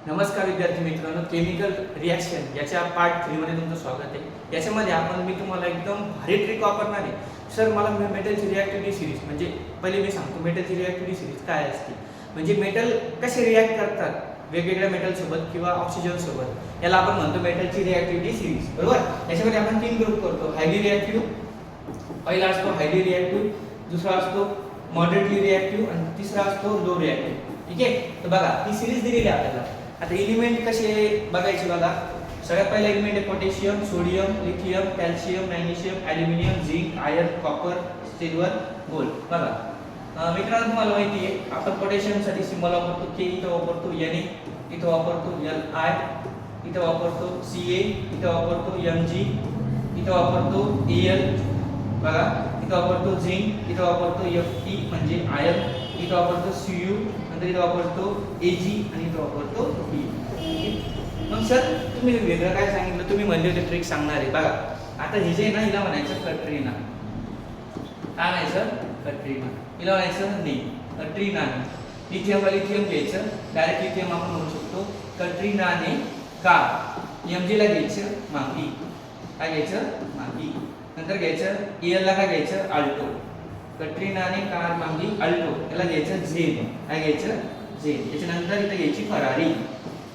नमस्कार विद्यार्थी मित्रांनो, केमिकल रिॲक्शन याच्या पार्ट 3 मध्ये तुमचं स्वागत आहे। याच्यामध्ये मी तुम्हाला एकदम भारी ट्रिक वापरणार आहे। सर मला मेटलची रिॲक्टिव्हिटी सिरीज म्हणजे पहिले मी सांगतो मेटलची रिॲक्टिव्हिटी सिरीज काय असते, म्हणजे मेटल कसे रिॲक्ट करतात वेगवेगळ्या मेटल सोबत किंवा ऑक्सिजन सोबत, याला आपण म्हणतो मेटलची रिॲक्टिव्हिटी सिरीज, बरोबर। याच्यामध्ये आपण 3 ग्रुप करतो, हायली रिॲक्टिव्ह, पहिला असतो हायली रिॲक्टिव्ह, दुसरा असतो मॉडरेटली रिॲक्टिव्ह आणि तिसरा असतो लो रिॲक्टिव्ह। ठीक आहे, तर बघा ही सिरीज दिलेली आहे आपल्याला। आता एलिमेंट कसे बघायचे बघा, सगळ्यात पहिला एलिमेंट आहे potassium, sodium, lithium, calcium, magnesium, aluminium, zinc, iron, copper, silver, gold. बघा मित्रांनो, तुम्हाला माहिती आहे आपण पोटॅशियमसाठी सिंबल वापरतो के, इथं वापरतो Na, इथं वापरतो Li, इथं वापरतो Ca, इथं वापरतो Mg, इथं वापरतो Al, बघा इथं वापरतो झिंक, इथं वापरतो Fe म्हणजे आयर्न, इथं वापरतो Cu, नंतर इथं वापरतो Ag आणि इथं वापरतो Be। मग सर तुम्ही वेगळं काय सांगितलं, तुम्ही म्हणले होते ट्रिक सांगणार आहे। बघा आता हे जे ना, हिला म्हणायचं कट्रीना, काय म्हणायचं कट्रीना, हिला म्हणायचं नाही कट्रीनाने। लिथियमला लिथियम घ्यायचं, डायरेक्ट लिथियम आपण म्हणू शकतो कट्रीनाने का। Mg ला घ्यायचं मागी, काय घ्यायचं मागी, नंतर घ्यायचं Al ला काय घ्यायचं अल्टो, कट्रीनाने कार मागी अल्टो, याला घ्यायचं झेन, काय घ्यायचं झेन। त्याच्यानंतर इथे घ्यायची फरारी,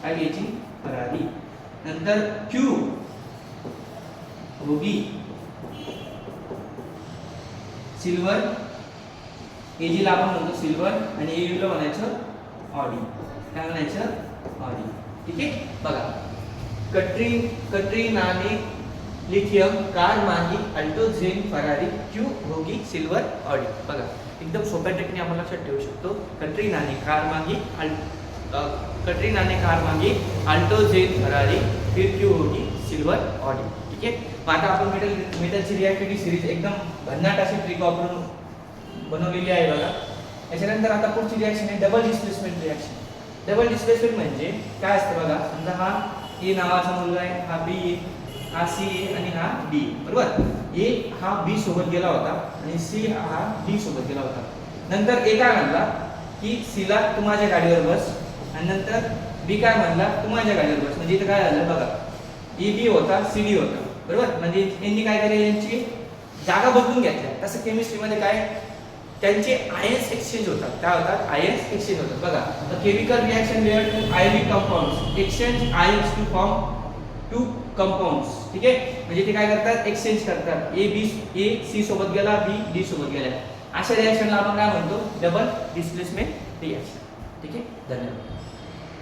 काय घ्यायची फरारी, नंतर क्यू रुबी, सिल्वर, एजी ला आपण म्हणतो सिल्वर आणि एयू ला म्हणायचं ऑडी, काय म्हणायचं ऑडी। ठीक आहे, बघा कट्रीनाने लिथियम कार मागी अल्टो झेन फरारी क्यू होगी सिल्वर ऑडी। बघा एकदम सोप्या ट्रिकने आपण लक्षात ठेवू शकतो, कट्रीनाने कार मागी अल्टो झेन फरारी फिर क्यू होगी सिल्वर ऑडी। ठीक आहे, मग आता आपण मेटलची रिॲक्टिव्हिटी सिरीज एकदम भन्नाट अशी ट्रिक वापरून बनवलेली आहे। बघा याच्यानंतर आता पुढची रिॲक्शन आहे double displacement reaction. Double displacement म्हणजे काय असतं बघा, समजा हा ए नावाचा मुलगा आहे, हा बी आहे, हा सी आहे आणि हा डी, बरोबर। ए हा बी सोबत गेला होता आणि सी हा डी सोबत गेला होता। नंतर ए काय म्हणला की सी ला तू माझ्या गाडीवर बस, आणि नंतर बी काय म्हणला तू माझ्या गाडीवर बस। म्हणजे इथं काय झालं बघा, ए बी होता सी डी होता, बरोबर। म्हणजे यांनी काय केलं, यांची जागा बदलून घेतल्या। तसं केमिस्ट्रीमध्ये काय त्यांचे आयन्स एक्सचेंज होतात, काय होतात आयन्स एक्सचेंज होतात। बघा chemical reaction where two ionic compounds exchange ions to form two compounds. ठीक आहे, म्हणजे ते काय करतात एक्सचेंज करतात, ए सी सोबत गेला, बी डी सोबत गेला। अशा रिॲक्शनला आपण काय म्हणतो डबल डिस्प्लेसमेंट रिॲक्शन। ठीक आहे, धन्यवाद।